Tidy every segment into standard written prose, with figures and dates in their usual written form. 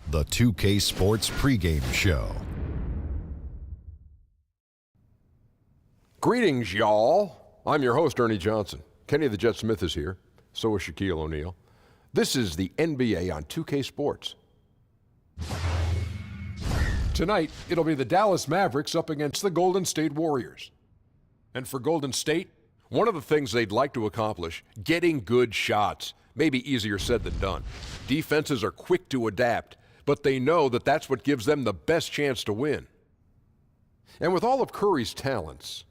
The 2K Sports pregame show. Greetings, y'all. I'm your host, Ernie Johnson. Kenny the Jet Smith is here. So is Shaquille O'Neal. This is the NBA on 2K Sports. Tonight, it'll be the Dallas Mavericks up against the Golden State Warriors. And for Golden State, one of the things they'd like to accomplish, getting good shots. Maybe easier said than done. Defenses are quick to adapt, but they know that that's what gives them the best chance to win. And with all of Curry's talents,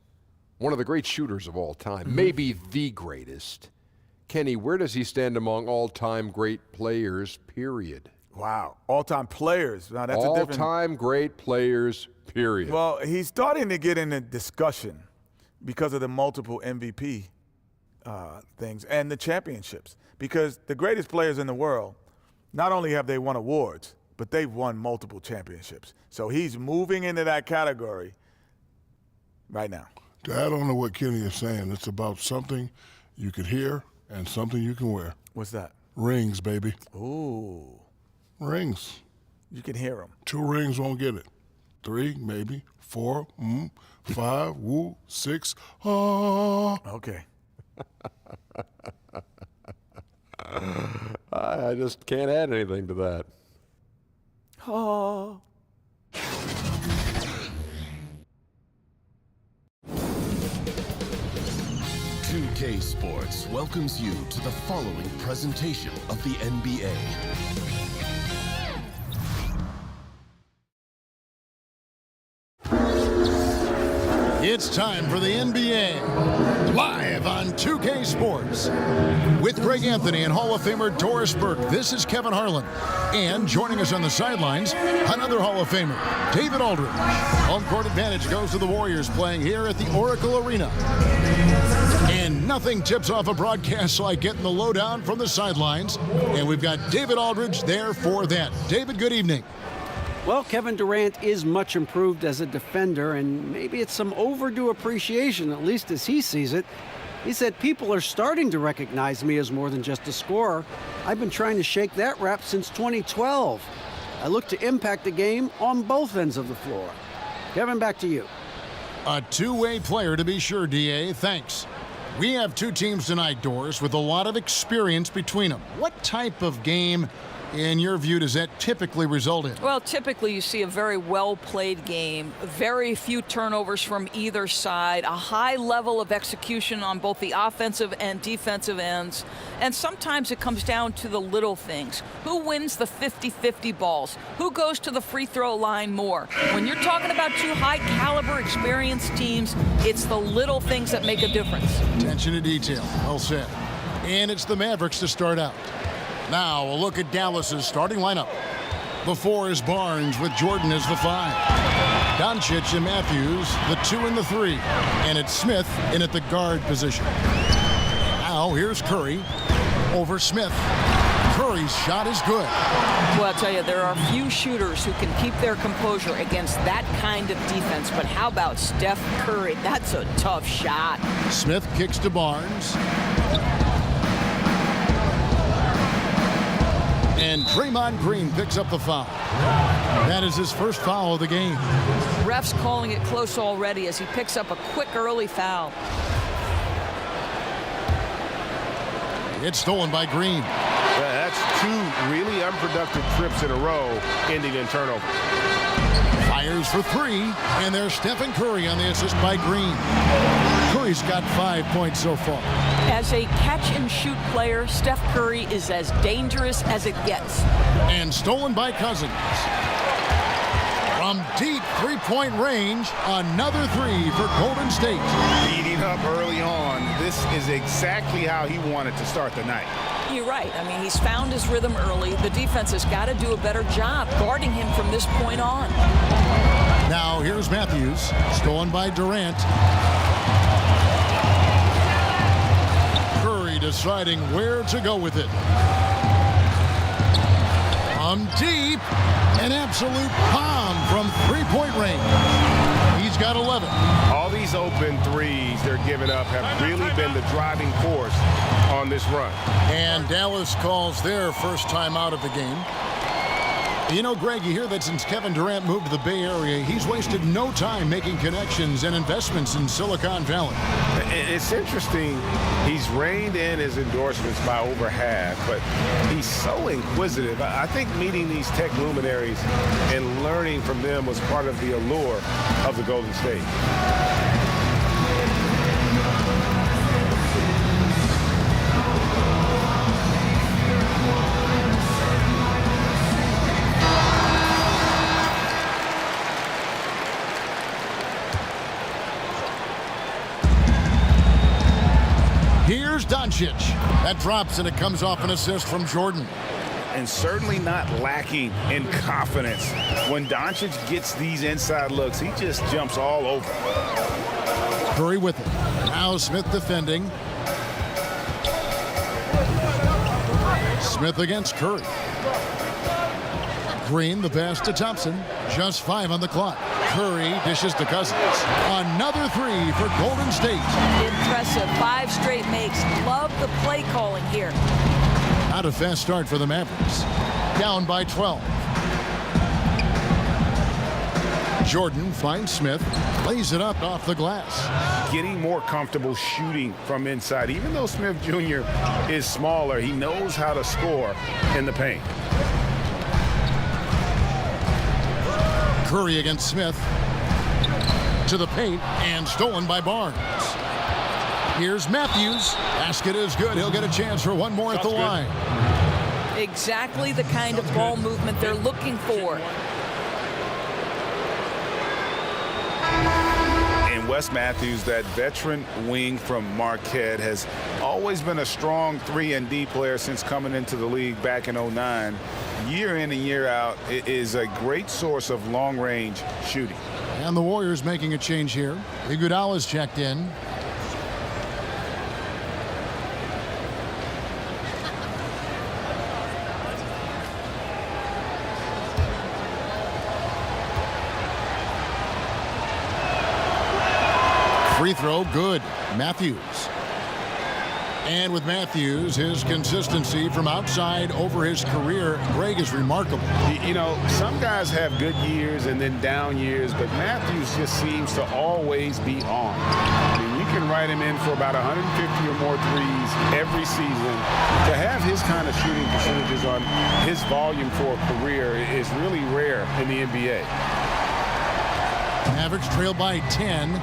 one of the great shooters of all time, maybe the greatest, Kenny, where does he stand among all-time great players, period? Wow, all-time players. Now that's a different... All-time great players, period. Well, he's starting to get in a discussion because of the multiple MVP things and the championships. Because the greatest players in the world, not only have they won awards, but they've won multiple championships. So he's moving into that category right now. To add on to what Kenny is saying, it's about something you can hear and something you can wear. What's that? Rings, baby. Ooh. Rings. You can hear them. 2 rings won't get it. 3, maybe. 4, 5, woo, 6, ah. Okay. I just can't add anything to that. Oh. 2K Sports welcomes you to the following presentation of the NBA. It's time for the NBA, live on 2K Sports. With Greg Anthony and Hall of Famer Doris Burke, this is Kevin Harlan. And joining us on the sidelines, another Hall of Famer, David Aldridge. Home court advantage goes to the Warriors playing here at the Oracle Arena. And nothing tips off a broadcast like getting the lowdown from the sidelines. And we've got David Aldridge there for that. David, good evening. Well, Kevin Durant is much improved as a defender, and maybe it's some overdue appreciation, at least as he sees it. He said, people are starting to recognize me as more than just a scorer. I've been trying to shake that rap since 2012. I look to impact the game on both ends of the floor. Kevin, back to you. A two-way player to be sure, D.A. Thanks. We have 2 teams tonight, Doris, with a lot of experience between them. What type of game, in your view, does that typically result in? Well, typically you see a very well-played game, very few turnovers from either side, a high level of execution on both the offensive and defensive ends, and sometimes it comes down to the little things. Who wins the 50-50 balls? Who goes to the free throw line more? When you're talking about 2 high-caliber, experienced teams, it's the little things that make a difference. Attention to detail. Well said. And it's the Mavericks to start out. Now, a look at Dallas's starting lineup. The 4 is Barnes with Jordan as the 5. Doncic and Matthews, the 2 and the 3. And it's Smith in at the guard position. Now, here's Curry over Smith. Curry's shot is good. Well, I'll tell you, there are few shooters who can keep their composure against that kind of defense. But how about Steph Curry? That's a tough shot. Smith kicks to Barnes. And Draymond Green picks up the foul. That is his first foul of the game. Ref's calling it close already as he picks up a quick early foul. It's stolen by Green. Yeah, that's 2 really unproductive trips in a row, ending in turnover. Fires for 3, and there's Stephen Curry on the assist by Green. Curry's got 5 points so far. As a catch-and-shoot player, Steph Curry is as dangerous as it gets. And stolen by Cousins. From deep three-point range, another 3 for Golden State. Beating up early on. This is exactly how he wanted to start the night. absolutely right. I mean, he's found his rhythm early. The defense has got to do a better job guarding him from this point on. Now here's Matthews, stolen by Durant. Curry deciding where to go with it. From deep, an absolute bomb from three-point range. He's got 11. All these open threes they're giving up have really been the driving force on this run. And Dallas calls their first time out of the game. You know, Greg, you hear that since Kevin Durant moved to the Bay Area, he's wasted no time making connections and investments in Silicon Valley. It's interesting. He's reined in his endorsements by over half, but he's so inquisitive. I think meeting these tech luminaries and learning from them was part of the allure of the Golden State. Here's Doncic. That drops and it comes off an assist from Jordan. And certainly not lacking in confidence. When Doncic gets these inside looks, he just jumps all over. Curry with it. Now Smith defending. Smith against Curry. Green the pass to Thompson. Just 5 on the clock. Curry dishes to Cousins. Another 3 for Golden State. Impressive. 5 straight makes. Love the play calling here. Not a fast start for the Mavericks. Down by 12. Jordan finds Smith. Lays it up off the glass. Getting more comfortable shooting from inside. Even though Smith Jr. is smaller, he knows how to score in the paint. Curry against Smith. To the paint and stolen by Barnes. Here's Matthews. Basket is good. He'll get a chance for one more at the line. Exactly the kind of ball movement they're looking for. And Wes Matthews, that veteran wing from Marquette, has always been a strong 3-and-D player since coming into the league back in '09. Year in and year out, it is a great source of long-range shooting. And the Warriors making a change here. Iguodala's checked in. Free throw, good. Matthews. And with Matthews, his consistency from outside over his career, Greg, is remarkable. You know, some guys have good years and then down years, but Matthews just seems to always be on. I mean, you can write him in for about 150 or more threes every season. To have his kind of shooting percentages on his volume for a career is really rare in the NBA. Mavericks trail by 10.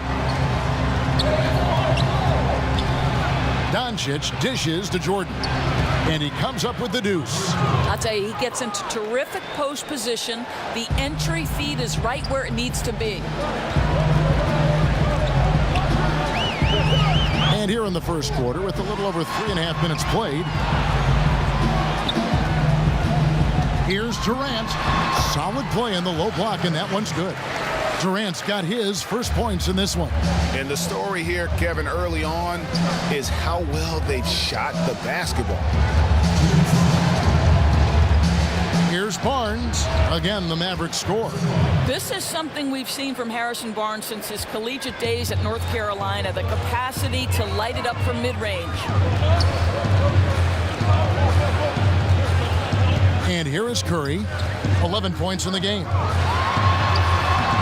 Doncic dishes to Jordan, and he comes up with the deuce. I'll tell you, he gets into terrific post position. The entry feed is right where it needs to be. And here in the first quarter, with a little over 3.5 minutes played, here's Durant. Solid play in the low block, and that one's good. Durant's got his first points in this one. And the story here, Kevin, early on is how well they've shot the basketball. Here's Barnes. Again, the Mavericks score. This is something we've seen from Harrison Barnes since his collegiate days at North Carolina, the capacity to light it up from mid-range. And here is Curry. 11 points in the game.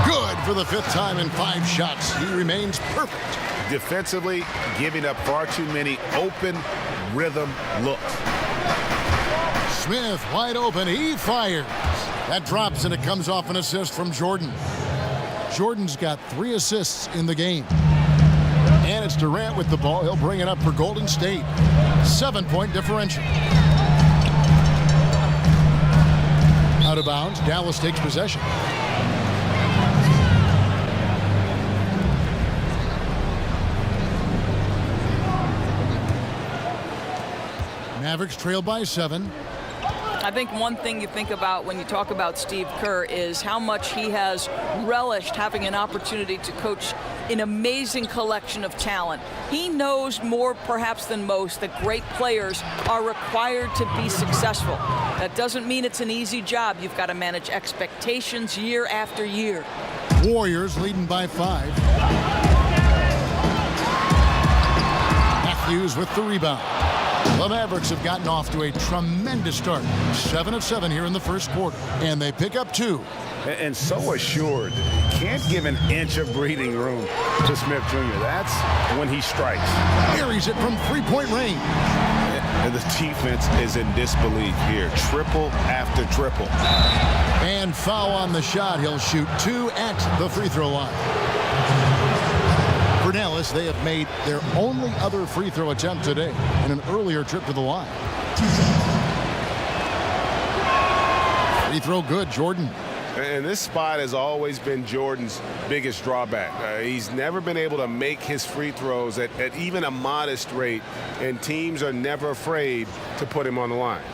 Good for the 5th time in 5 shots. He remains perfect. Defensively, giving up far too many open rhythm looks. Smith wide open. He fires. That drops and it comes off an assist from Jordan. Jordan's got 3 assists in the game. And it's Durant with the ball. He'll bring it up for Golden State. 7-point differential. Out of bounds. Dallas takes possession. Mavericks trail by 7. I think one thing you think about when you talk about Steve Kerr is how much he has relished having an opportunity to coach an amazing collection of talent. He knows more perhaps than most that great players are required to be successful. That doesn't mean it's an easy job. You've got to manage expectations year after year. Warriors leading by 5. Matthews with the rebound. The Mavericks have gotten off to a tremendous start. 7 of 7 here in the first quarter. And they pick up 2. And so assured. Can't give an inch of breathing room to Smith Jr. That's when he strikes. Carries it from three-point range. And the defense is in disbelief here. Triple after triple. And foul on the shot. He'll shoot 2 at the free throw line. For Dallas, they have made their only other free throw attempt today in an earlier trip to the line. Free throw good, Jordan. And this spot has always been Jordan's biggest drawback. He's never been able to make his free throws at even a modest rate, and teams are never afraid to put him on the line.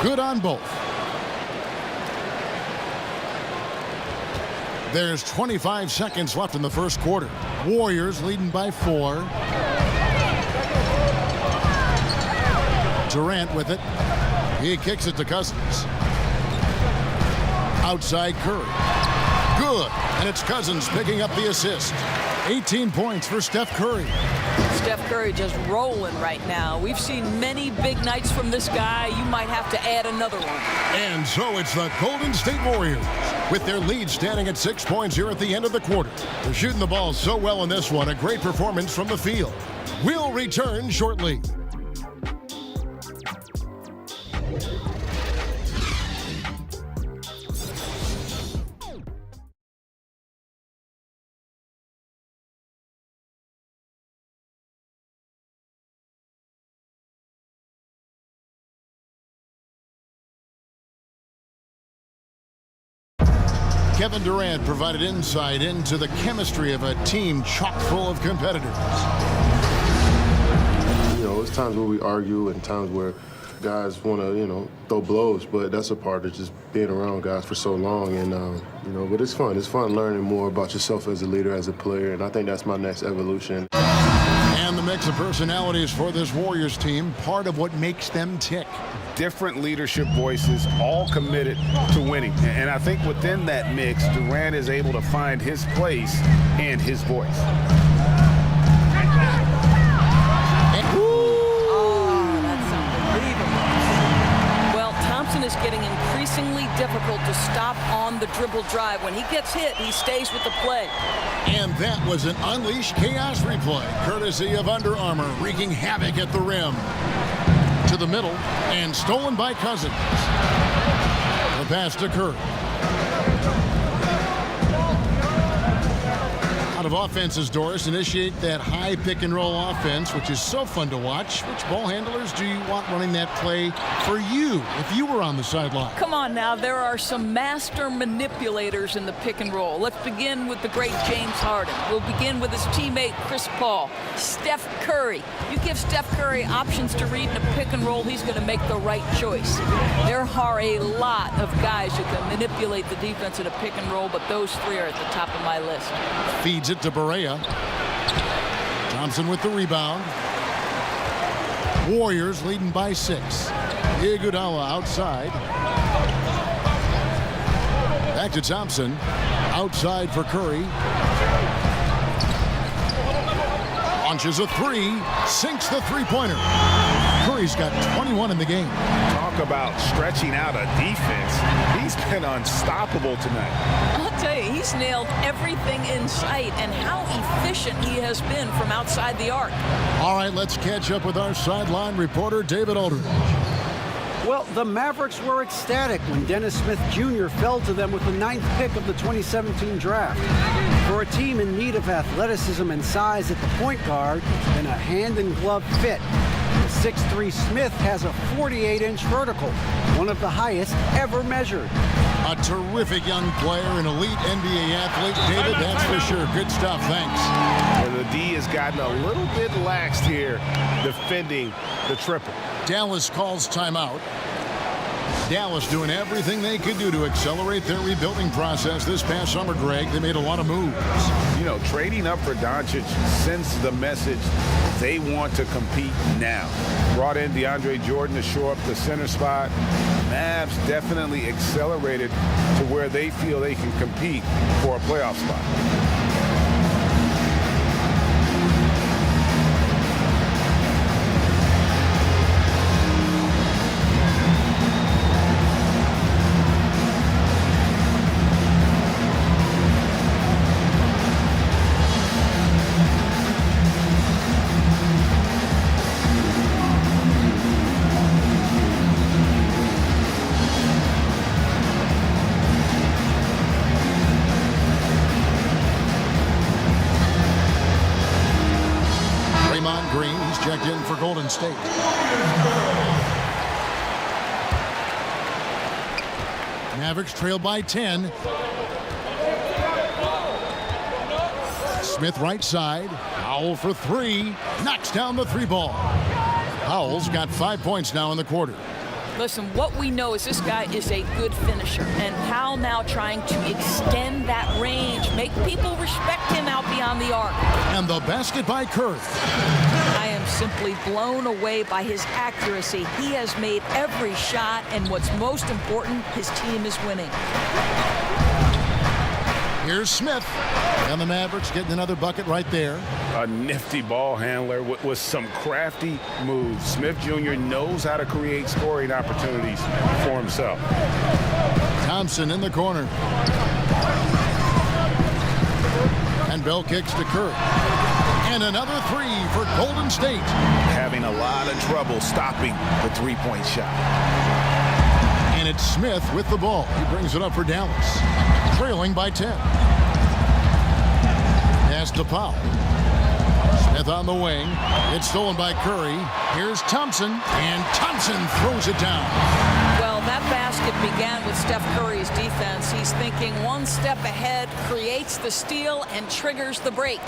Good on both. There's 25 seconds left in the first quarter. Warriors leading by 4. Durant with it. He kicks it to Cousins. Outside Curry. Good. And it's Cousins picking up the assist. 18 points for Steph Curry. Steph Curry just rolling right now. We've seen many big nights from this guy. You might have to add another one. And so it's the Golden State Warriors with their lead standing at 6 points here at the end of the quarter. They're shooting the ball so well in this one. A great performance from the field. We'll return shortly. Kevin Durant provided insight into the chemistry of a team chock full of competitors. You know, it's times where we argue and times where guys want to, throw blows, but that's a part of just being around guys for so long. And, but it's fun. It's fun learning more about yourself as a leader, as a player, and I think that's my next evolution. And the mix of personalities for this Warriors team, part of what makes them tick. Different leadership voices, all committed to winning. And I think within that mix, Durant is able to find his place and his voice. Oh, that's unbelievable. Well, Thompson is getting increasingly difficult to stop on the dribble drive. When he gets hit, he stays with the play. And that was an Unleash Chaos replay, courtesy of Under Armour, wreaking havoc at the rim. To the middle, and stolen by Cousins. The pass to Curry. Out of offenses, Doris, initiate that high pick and roll offense, which is so fun to watch. Which ball handlers do you want running that play for you if you were on the sideline? Come on now, there are some master manipulators in the pick and roll. Let's begin with the great James Harden. We'll begin with his teammate Chris Paul. Steph Curry. You give Steph Curry options to read in a pick and roll, he's going to make the right choice. There are a lot of guys who can manipulate the defense in a pick and roll, but those 3 are at the top of my list. Feeds it to Barea. Thompson with the rebound. Warriors leading by 6. Iguodala outside. Back to Thompson. Outside for Curry. Launches a 3. Sinks the three-pointer. Curry's got 21 in the game. Talk about stretching out a defense. He's been unstoppable tonight. I'll tell you, he's nailed everything in sight, and how efficient he has been from outside the arc. All right, let's catch up with our sideline reporter, David Aldridge. Well, the Mavericks were ecstatic when Dennis Smith Jr. fell to them with the 9th pick of the 2017 draft. For a team in need of athleticism and size at the point guard and a hand-and-glove fit, the 6'3" Smith has a 48-inch vertical, one of the highest ever measured. A terrific young player, an elite NBA athlete. David, that's for sure. Good stuff. Thanks. And the D has gotten a little bit laxed here defending the triple. Dallas calls timeout. Dallas doing everything they could do to accelerate their rebuilding process this past summer, Greg. They made a lot of moves. You know, trading up for Doncic sends the message they want to compete now. Brought in DeAndre Jordan to shore up the center spot. Mavs definitely accelerated to where they feel they can compete for a playoff spot. Checked in for Golden State. Mavericks trail by 10. Smith right side. Powell for three. Knocks down the three ball. Powell's got 5 points now in the quarter. Listen, what we know is this guy is a good finisher, and Powell now trying to extend that range, make people respect him out beyond the arc. And the basket by Curry. I am simply blown away by his accuracy. He has made every shot, and what's most important, his team is winning. Here's Smith, and the Mavericks getting another bucket right there. A nifty ball handler with some crafty moves. Smith Jr. knows how to create scoring opportunities for himself. Thompson in the corner. And Bell kicks to Curry. And another three for Golden State. Having a lot of trouble stopping the three-point shot. And it's Smith with the ball. He brings it up for Dallas. Trailing by 10. Pass to Powell. Smith on the wing. It's stolen by Curry. Here's Thompson. And Thompson throws it down. Well, that basket began with Steph Curry's defense. He's thinking one step ahead, creates the steal, and triggers the break.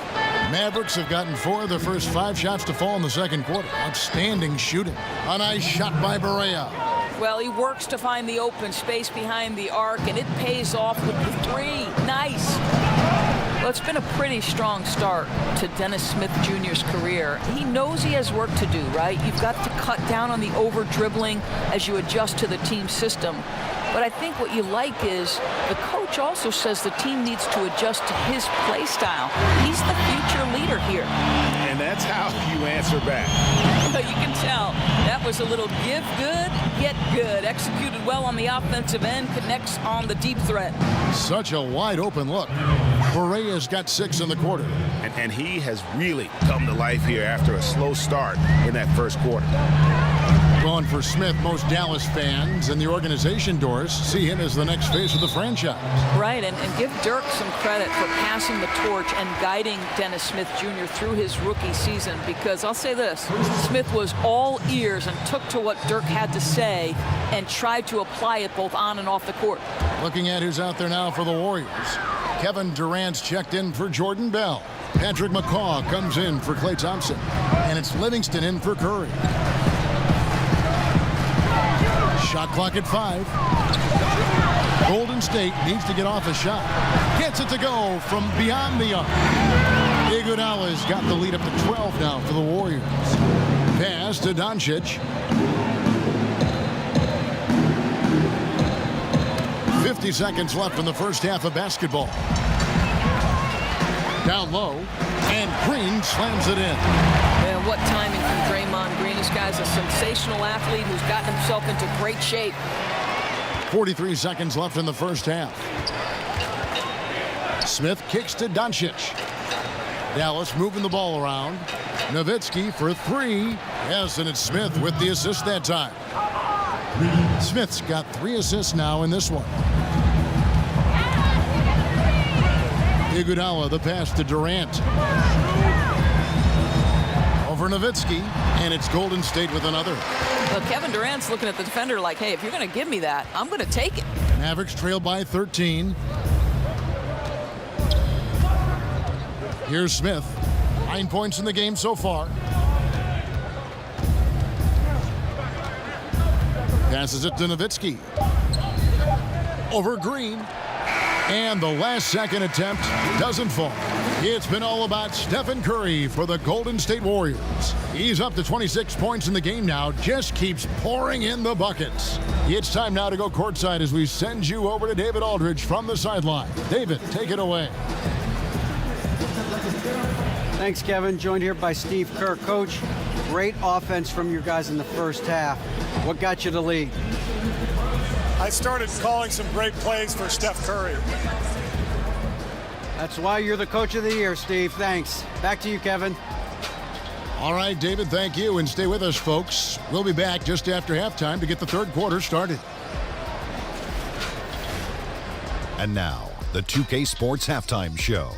Mavericks have gotten 4 of their first 5 shots to fall in the second quarter. Outstanding shooting. A nice shot by Barea. Well, he works to find the open space behind the arc, and it pays off with the three. Nice. Well, it's been a pretty strong start to Dennis Smith Jr.'s career. He knows he has work to do, right? You've got to cut down on the over-dribbling as you adjust to the team system. But I think what you like is the coach also says the team needs to adjust to his play style. He's the future leader here. And that's how you answer back. You can tell that was a little give good, get good. Executed well on the offensive end, connects on the deep threat. Such a wide open look. Barea's got 6 in the quarter. And he has really come to life here after a slow start in that first quarter. Going for Smith, most Dallas fans and the organization doors see him as the next face of the franchise. Right, and give Dirk some credit for passing the torch and guiding Dennis Smith Jr. through his rookie season, because I'll say this, Smith was all ears and took to what Dirk had to say and tried to apply it both on and off the court. Looking at who's out there now for the Warriors. Kevin Durant's checked in for Jordan Bell. Patrick McCaw comes in for Klay Thompson. And it's Livingston in for Curry. Shot clock at 5. Golden State needs to get off a shot. Gets it to go from beyond the arc. Iguodala's got the lead up to 12 now for the Warriors. Pass to Doncic. 50 seconds left in the first half of basketball. Down low, and Green slams it in. Man, what timing from Draymond Green. This guy's a sensational athlete who's gotten himself into great shape. 43 seconds left in the first half. Smith kicks to Doncic. Dallas moving the ball around. Nowitzki for 3. Yes, and it's Smith with the assist that time. Smith's got 3 assists now in this one. Iguodala, the pass to Durant. Over Nowitzki, and it's Golden State with another. Well, Kevin Durant's looking at the defender like, hey, if you're going to give me that, I'm going to take it. Mavericks trail by 13. Here's Smith. 9 points in the game so far. Passes it to Nowitzki. Over Green. And the last-second attempt doesn't fall. It's been all about Stephen Curry for the Golden State Warriors. He's up to 26 points in the game now, just keeps pouring in the buckets. It's time now to go courtside as we send you over to David Aldridge from the sideline. David, take it away. Thanks, Kevin. Joined here by Steve Kerr. Coach, great offense from your guys in the first half. What got you to lead? I started calling some great plays for Steph Curry. That's why you're the coach of the year, Steve. Thanks. Back to you, Kevin. All right, David, thank you. And stay with us, folks. We'll be back just after halftime to get the third quarter started. And now, the 2K Sports Halftime Show.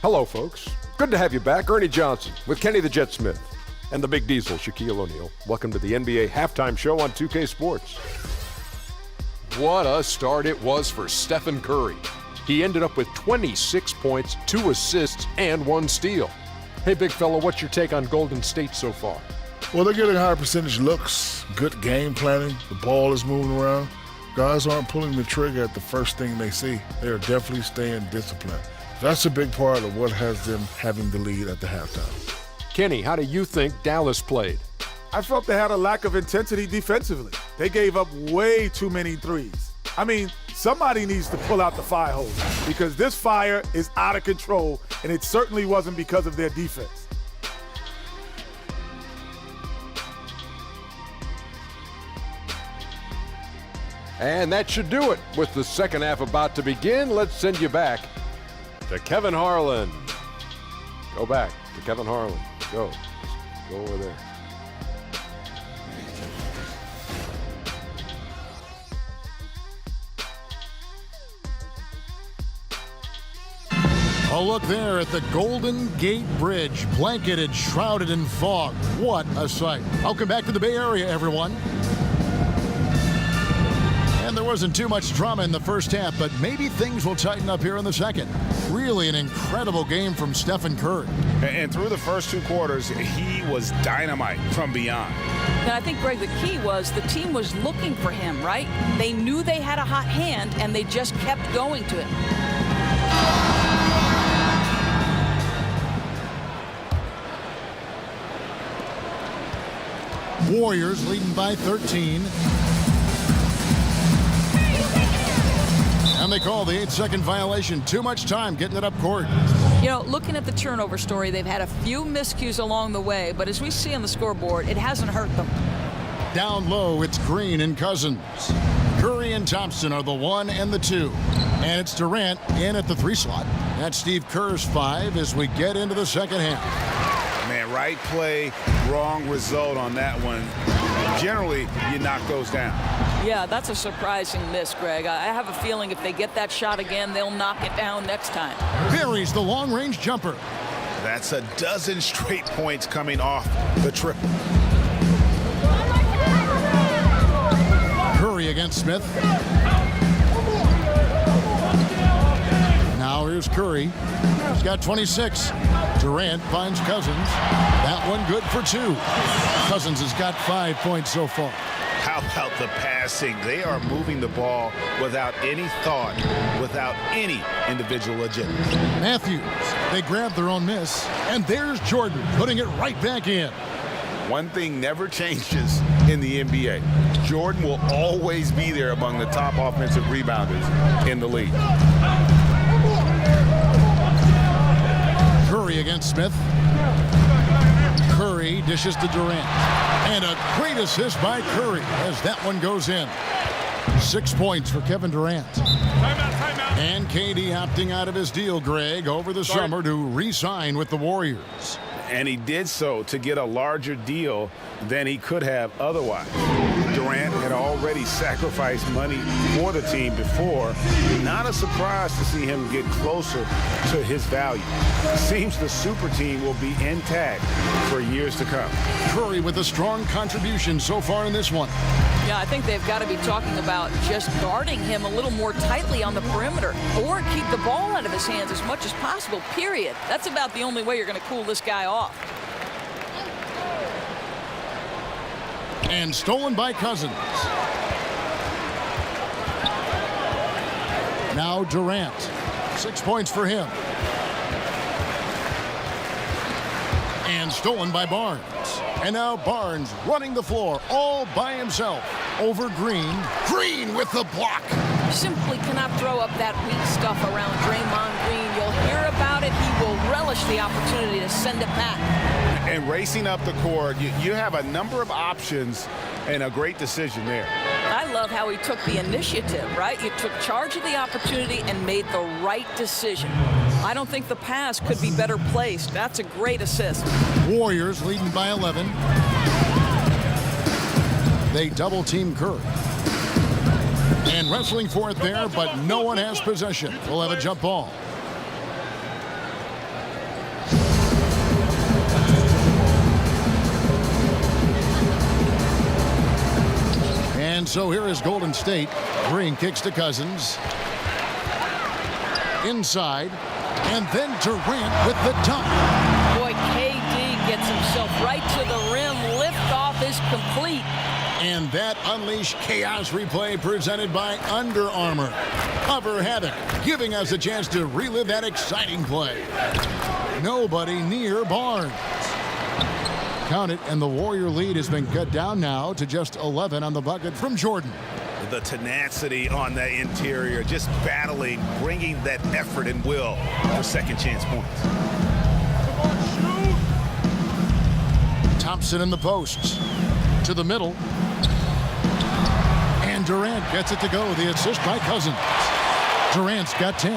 Hello, folks. Good to have you back. Ernie Johnson with Kenny the Jet Smith and the Big Diesel, Shaquille O'Neal. Welcome to the NBA Halftime Show on 2K Sports. What a start it was for Stephen Curry. He ended up with 26 points, 2 assists, and 1 steal. Hey, big fella, what's your take on Golden State so far? Well, they're getting high percentage looks, good game planning. The ball is moving around. Guys aren't pulling the trigger at the first thing they see. They are definitely staying disciplined. That's a big part of what has them having the lead at the halftime. Kenny, how do you think Dallas played? I felt they had a lack of intensity defensively. They gave up way too many threes. I mean, somebody needs to pull out the fire hose because this fire is out of control, and it certainly wasn't because of their defense. And that should do it. With the second half about to begin, let's send you back to Kevin Harlan. Go back to Kevin Harlan. Go. Just go over there. A look there at the Golden Gate Bridge, blanketed, shrouded in fog. What a sight. Welcome back to the Bay Area, everyone. And there wasn't too much drama in the first half, but maybe things will tighten up here in the second. Really an incredible game from Stephen Curry. And through the first 2 quarters, he was dynamite from beyond. And I think, Greg, the key was the team was looking for him, right? They knew they had a hot hand, and they just kept going to him. Warriors leading by 13. And they call the 8-second violation. Too much time getting it up court. You know, looking at the turnover story, they've had a few miscues along the way, but as we see on the scoreboard, it hasn't hurt them. Down low, it's Green and Cousins. Curry and Thompson are the 1 and the 2. And it's Durant in at the 3 slot. That's Steve Kerr's 5 as we get into the second half. Man, right play, wrong result on that one. Generally, you knock those down. Yeah, that's a surprising miss, Greg. I have a feeling if they get that shot again, they'll knock it down next time. Buries the long-range jumper. That's a dozen straight points coming off the triple. Curry against Smith. Now here's Curry. He's got 26. Durant finds Cousins. That one good for 2. Cousins has got 5 points so far. How about the passing? They are moving the ball without any thought, without any individual agenda. Matthews, they grab their own miss. And there's Jordan putting it right back in. One thing never changes in the NBA. Jordan will always be there among the top offensive rebounders in the league. Curry against Smith. Curry dishes to Durant. And a great assist by Curry as that one goes in. 6 points for Kevin Durant. Timeout. And KD opting out of his deal, Greg, over the summer to re-sign with the Warriors. And he did so to get a larger deal than he could have otherwise. Durant had already sacrificed money for the team before. Not a surprise to see him get closer to his value. It seems the super team will be intact for years to come. Curry with a strong contribution so far in this one. Yeah, I think they've got to be talking about just guarding him a little more tightly on the perimeter or keep the ball out of his hands as much as possible, period. That's about the only way you're going to cool this guy off. And stolen by Cousins. Now Durant. 6 points for him. And stolen by Barnes. And now Barnes running the floor all by himself. Over Green. Green with the block. Simply cannot throw up that weak stuff around Draymond Green. You'll hear about it. He will relish the opportunity to send it back. And racing up the court, you have a number of options and a great decision there. I love how he took the initiative, right? You took charge of the opportunity and made the right decision. I don't think the pass could be better placed. That's a great assist. Warriors leading by 11. They double team Curry. And wrestling for it there, but no one has possession. We'll have a jump ball. And so here is Golden State. Green kicks to Cousins. Inside. And then Durant with the dunk. Boy, KD gets himself right to the rim. Liftoff is complete. And that Unleash Chaos replay presented by Under Armour. Cover Havoc, giving us a chance to relive that exciting play. Nobody near Barnes. Count it, and the Warrior lead has been cut down now to just 11 on the bucket from Jordan. The tenacity on that interior, just battling, bringing that effort and will for second chance points. Thompson in the posts. To the middle. And Durant gets it to go. The assist by Cousins. Durant's got 10.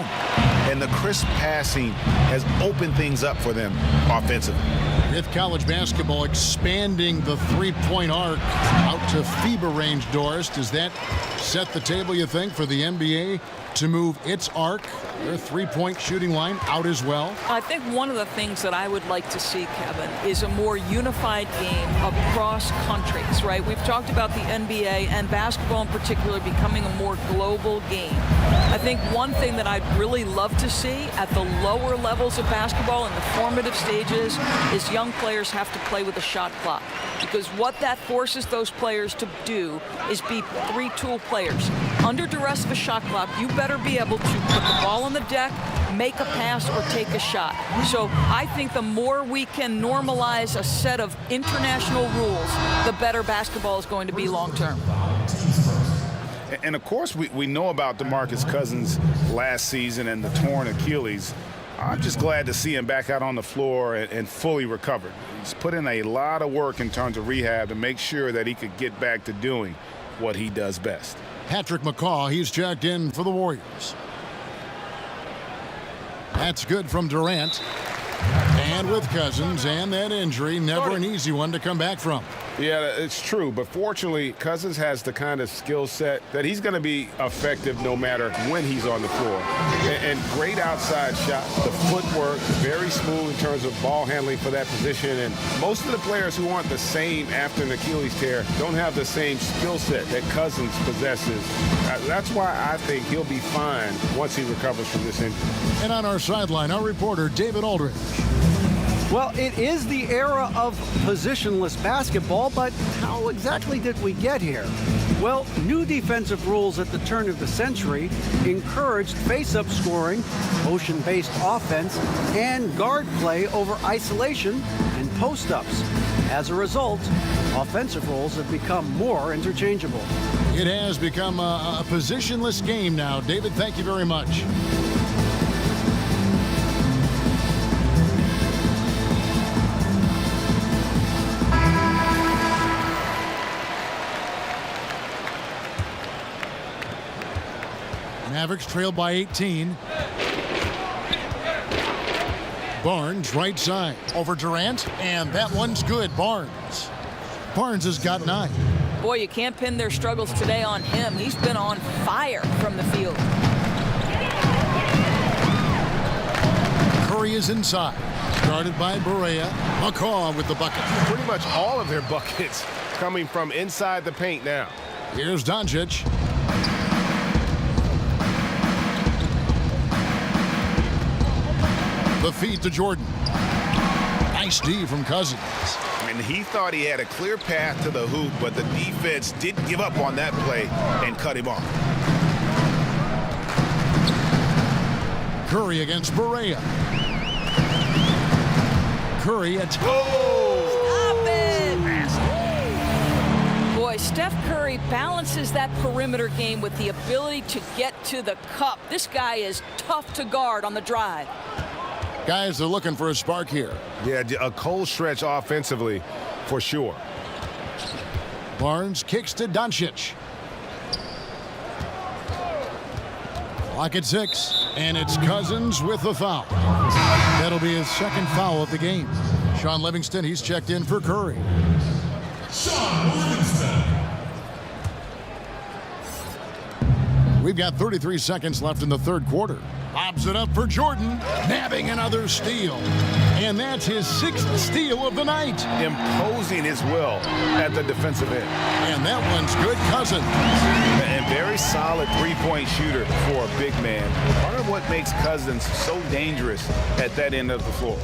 And the crisp passing has opened things up for them offensively. With college basketball expanding the three-point arc out to FIBA range, Doris, does that set the table, you think, for the NBA to move its arc, their three-point shooting line, out as well? I think one of the things that I would like to see, Kevin, is a more unified game across countries, right? We've talked about the NBA and basketball in particular becoming a more global game. I think one thing that I'd really love to see at the lower levels of basketball in the formative stages is young players have to play with a shot clock, because what that forces those players to do is be three-tool players. Under duress of a shot clock, you better be able to put the ball on the deck, make a pass, or take a shot. So I think the more we can normalize a set of international rules, the better basketball is going to be long-term. And of course, we know about DeMarcus Cousins last season and the torn Achilles. I'm just glad to see him back out on the floor and fully recovered. He's put in a lot of work in terms of rehab to make sure that he could get back to doing what he does best. Patrick McCaw, he's checked in for the Warriors. That's good from Durant. And with Cousins and that injury, never an easy one to come back from. Yeah, it's true. But fortunately, Cousins has the kind of skill set that he's going to be effective no matter when he's on the floor. And great outside shot, the footwork, very smooth in terms of ball handling for that position. And most of the players who aren't the same after an Achilles tear don't have the same skill set that Cousins possesses. That's why I think he'll be fine once he recovers from this injury. And on our sideline, our reporter, David Aldridge. Well, it is the era of positionless basketball, but how exactly did we get here? Well, new defensive rules at the turn of the century encouraged face-up scoring, motion-based offense, and guard play over isolation and post-ups. As a result, offensive roles have become more interchangeable. It has become a positionless game now. David, thank you very much. Mavericks trailed by 18. Barnes right side over Durant, and that one's good. Barnes has got 9. Boy, you can't pin their struggles today on him. He's been on fire from the field. Curry is inside, guarded by Barea. McCaw with the bucket. Pretty much all of their buckets coming from inside the paint now. Here's Doncic. The feed to Jordan. Nice D from Cousins. And he thought he had a clear path to the hoop, but the defense didn't give up on that play and cut him off. Curry against Barea. Curry at Stop it! Boy, Steph Curry balances that perimeter game with the ability to get to the cup. This guy is tough to guard on the drive. Guys, they're looking for a spark here. Yeah, a cold stretch offensively for sure. Barnes kicks to Doncic. Clock at 6, and it's Cousins with the foul. That'll be his second foul of the game. Sean Livingston, he's checked in for Curry. We've got 33 seconds left in the third quarter. Lobs it up for Jordan, nabbing another steal. And that's his 6th steal of the night. Imposing his will at the defensive end. And that one's good. Cousins. And very solid three-point shooter for a big man. Part of what makes Cousins so dangerous at that end of the floor.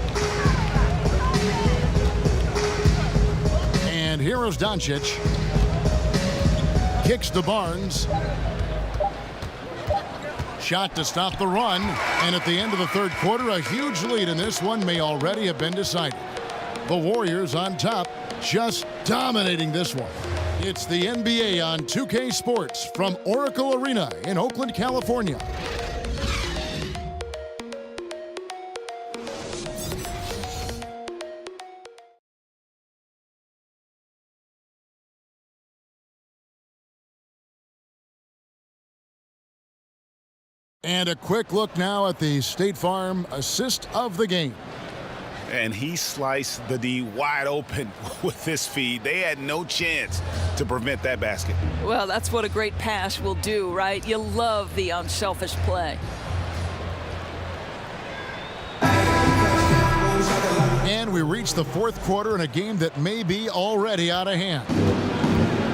And here is Doncic. Kicks to Barnes. Shot to stop the run, and at the end of the third quarter, a huge lead in this one may already have been decided. The Warriors on top, just dominating this one. It's the NBA on 2K Sports from Oracle Arena in Oakland, California. And a quick look now at the State Farm assist of the game. And he sliced the D wide open with this feed. They had no chance to prevent that basket. Well, that's what a great pass will do, right? You love the unselfish play. And we reach the fourth quarter in a game that may be already out of hand.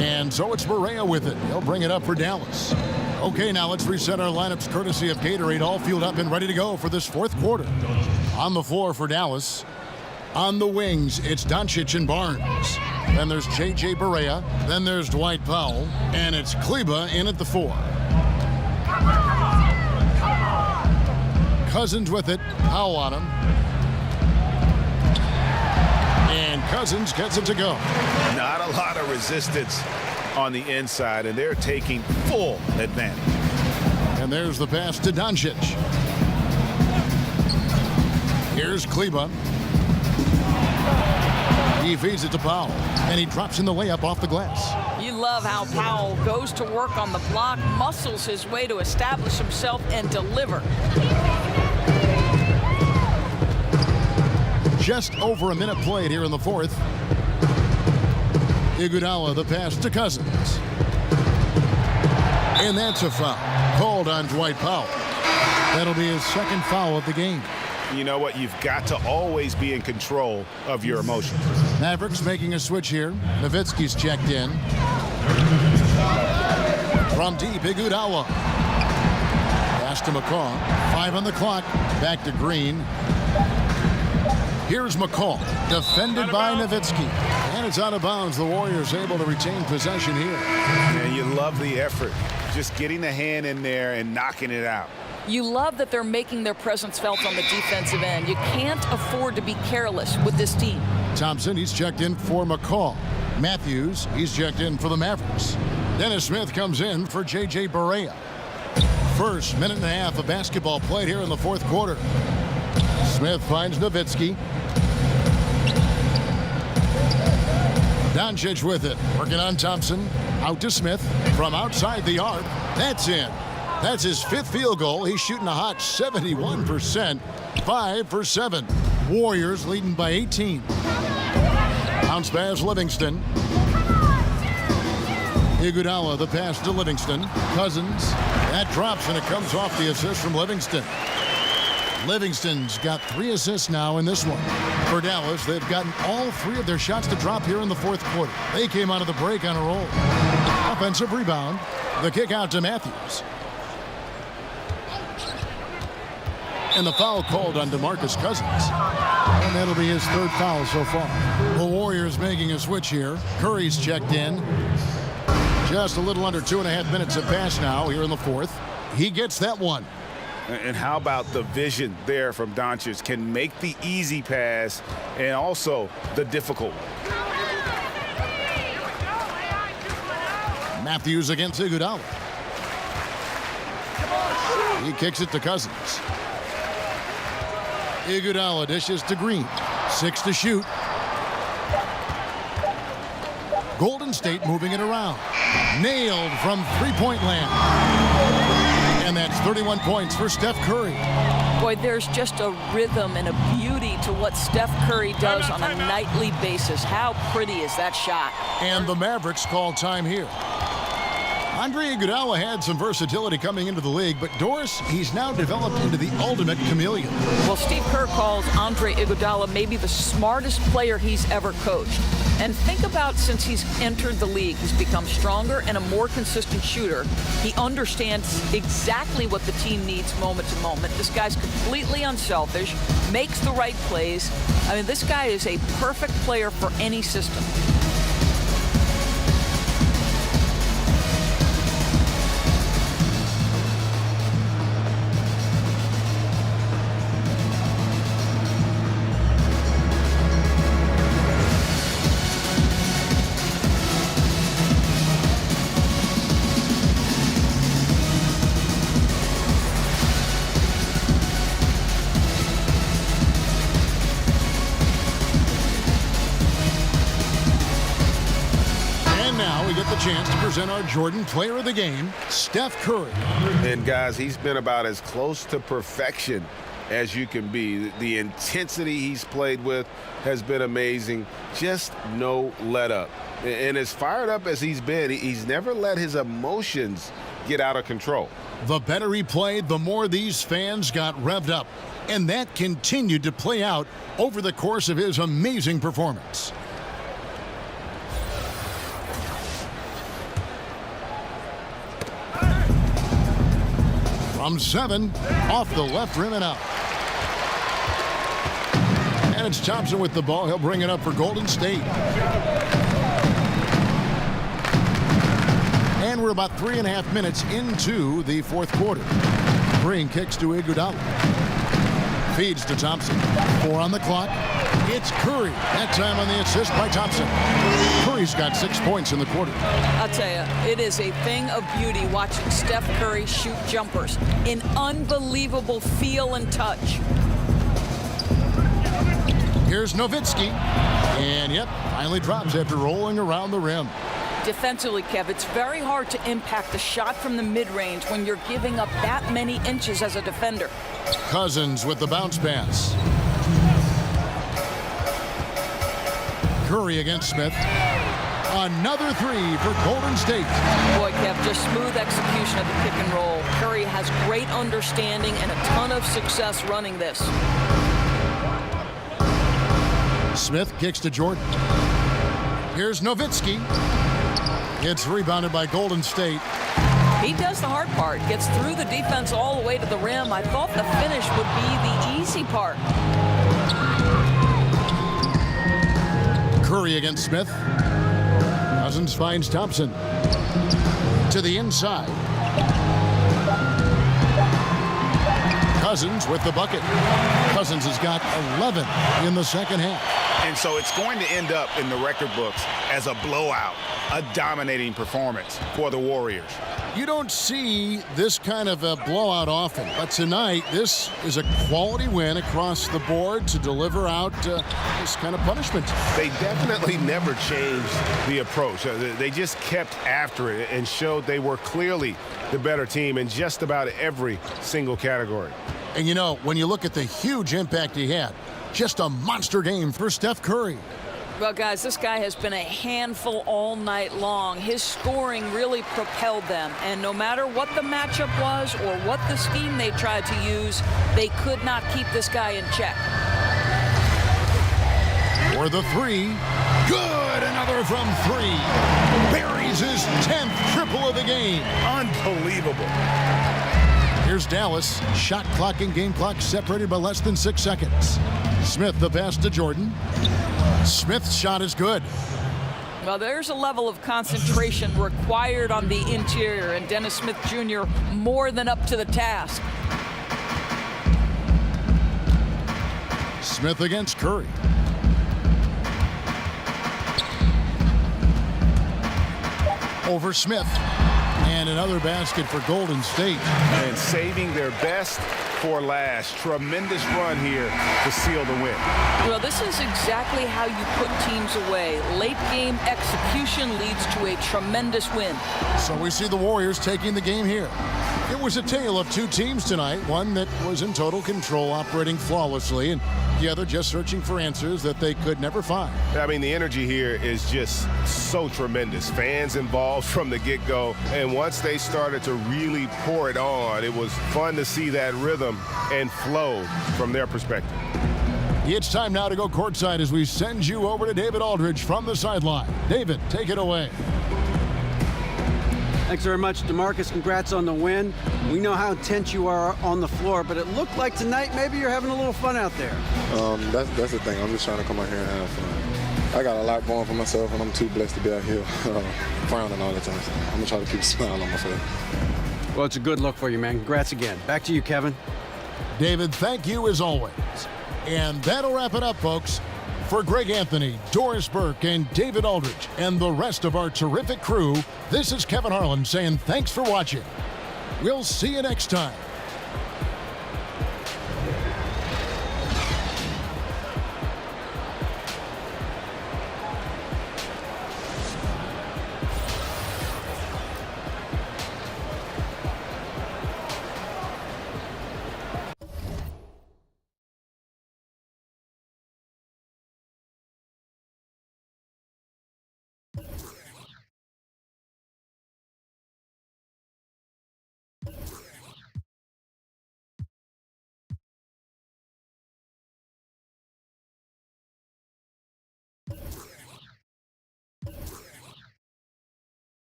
And so it's Barea with it. He'll bring it up for Dallas. Okay, now let's reset our lineups courtesy of Gatorade, all fueled up and ready to go for this fourth quarter. On the floor for Dallas. On the wings, it's Doncic and Barnes. Then there's J.J. Barea. Then there's Dwight Powell. And it's Kleba in at the 4. Cousins with it. Powell on him. And Cousins gets it to go. Not a lot of resistance on the inside, and they're taking full advantage. And there's the pass to Doncic. Here's Kleba. He feeds it to Powell, and he drops in the layup off the glass. You love how Powell goes to work on the block, muscles his way to establish himself and deliver. Just over a minute played here in the fourth. Iguodala, the pass to Cousins. And that's a foul called on Dwight Powell. That'll be his second foul of the game. You know what? You've got to always be in control of your emotions. Mavericks making a switch here. Nowitzki's checked in. From deep, Iguodala. Pass to McCaw. 5 on the clock. Back to Green. Here's McCaw, defended by Nowitzki. And it's out of bounds. The Warriors able to retain possession here. And you love the effort. Just getting the hand in there and knocking it out. You love that they're making their presence felt on the defensive end. You can't afford to be careless with this team. Thompson, he's checked in for McCaw. Matthews, he's checked in for the Mavericks. Dennis Smith comes in for J.J. Barea. First minute and a half of basketball played here in the fourth quarter. Smith finds Nowitzki. Doncic with it. Working on Thompson. Out to Smith. From outside the arc. That's in. That's his 5th field goal. He's shooting a hot 71%. 5 for 7. Warriors leading by 18. Bounce pass Livingston. Iguodala, the pass to Livingston. Cousins. That drops, and it comes off the assist from Livingston. Livingston's got 3 assists now in this one. For Dallas, they've gotten all 3 of their shots to drop here in the fourth quarter. They came out of the break on a roll. Offensive rebound. The kick out to Matthews. And the foul called on DeMarcus Cousins. And that'll be his 3rd foul so far. The Warriors making a switch here. Curry's checked in. Just a little under 2.5 minutes have passed now here in the fourth. He gets that one. And how about the vision there from Doncic? Can make the easy pass and also the difficult. Matthews against Iguodala. He kicks it to Cousins. Iguodala dishes to Green. 6 to shoot. Golden State moving it around. Nailed from three-point land. And that's 31 points for Steph Curry. Boy, there's just a rhythm and a beauty to what Steph Curry does on a nightly basis. How pretty is that shot? And the Mavericks call time here. Andre Iguodala had some versatility coming into the league, but Doris, he's now developed into the ultimate chameleon. Well, Steve Kerr calls Andre Iguodala maybe the smartest player he's ever coached. And think about since he's entered the league, he's become stronger and a more consistent shooter. He understands exactly what the team needs moment to moment. This guy's completely unselfish, makes the right plays. I mean, this guy is a perfect player for any system. Chance to present our Jordan Player of the Game, Steph Curry. And guys, he's been about as close to perfection as you can be. The intensity he's played with has been amazing. Just no let up. And as fired up as he's been, he's never let his emotions get out of control. The better he played, the more these fans got revved up. And that continued to play out over the course of his amazing performance. From 7, off the left rim and out. And it's Thompson with the ball. He'll bring it up for Golden State. And we're about 3.5 minutes into the fourth quarter. Green kicks to Iguodala. Feeds to Thompson. 4 on the clock. It's Curry. That time on the assist by Thompson. Curry's got 6 points in the quarter. I'll tell you, it is a thing of beauty watching Steph Curry shoot jumpers. An unbelievable feel and touch. Here's Nowitzki. And yep, finally drops after rolling around the rim. Defensively, Kev, it's very hard to impact the shot from the mid-range when you're giving up that many inches as a defender. Cousins with the bounce pass. Curry against Smith. Another 3 for Golden State. Boy, Kev, just smooth execution of the pick and roll. Curry has great understanding and a ton of success running this. Smith kicks to Jordan. Here's Nowitzki. It's rebounded by Golden State. He does the hard part, gets through the defense all the way to the rim. I thought the finish would be the easy part. Curry against Smith. Cousins finds Thompson. To the inside. Cousins with the bucket. Cousins has got 11 in the second half. And so it's going to end up in the record books as a blowout, a dominating performance for the Warriors. You don't see this kind of a blowout often, but tonight this is a quality win across the board to deliver out this kind of punishment. They definitely never changed the approach. They just kept after it and showed they were clearly the better team in just about every single category. And you know, when you look at the huge impact he had, just a monster game for Steph Curry. Well, guys, this guy has been a handful all night long. His scoring really propelled them, and no matter what the matchup was or what the scheme they tried to use, they could not keep this guy in check. For the three, good, another from three. Buries his 10th triple of the game. Unbelievable. Here's Dallas. Shot clock and game clock separated by less than 6 seconds. Smith the pass to Jordan. Smith's shot is good. Well, there's a level of concentration required on the interior, and Dennis Smith Jr. more than up to the task. Smith against Curry. Over Smith. And another basket for Golden State. And saving their best for last. Tremendous run here to seal the win. Well, this is exactly how you put teams away. Late game execution leads to a tremendous win. So we see the Warriors taking the game here. It was a tale of two teams tonight, one that was in total control, operating flawlessly, and the other just searching for answers that they could never find. I mean, the energy here is just so tremendous. Fans involved from the get-go, and once they started to really pour it on, it was fun to see that rhythm and flow from their perspective. It's time now to go courtside as we send you over to David Aldridge from the sideline. David, take it away. Thanks very much, DeMarcus. Congrats on the win. We know how intense you are on the floor, but it looked like tonight maybe you're having a little fun out there. That's the thing. I'm just trying to come out here and have fun. I got a lot going for myself, and I'm too blessed to be out here frowning all the time. So I'm going to try to keep a smile on my face. Well, it's a good look for you, man. Congrats again. Back to you, Kevin. David, thank you as always. And that'll wrap it up, folks. For Greg Anthony, Doris Burke, and David Aldridge, and the rest of our terrific crew, this is Kevin Harlan saying thanks for watching. We'll see you next time.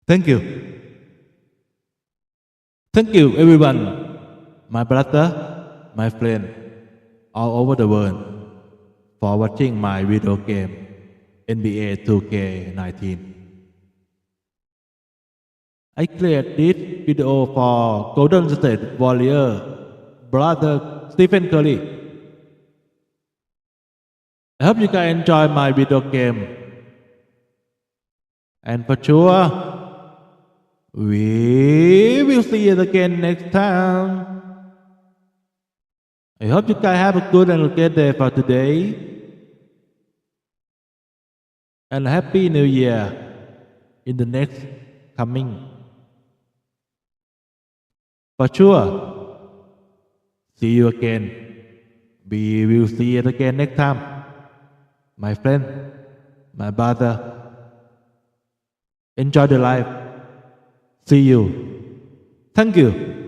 Thank you. Thank you, everyone, my brother, my friend, all over the world, for watching my video game, NBA 2K19. I created this video for Golden State Warrior brother Stephen Curry. I hope you guys enjoy my video game. And for sure, we will see you again next time. I hope you guys have a good and great day for today. And Happy New Year in the next coming. For sure, see you again. We will see you again next time. My friend, my brother, enjoy the life. See you. Thank you.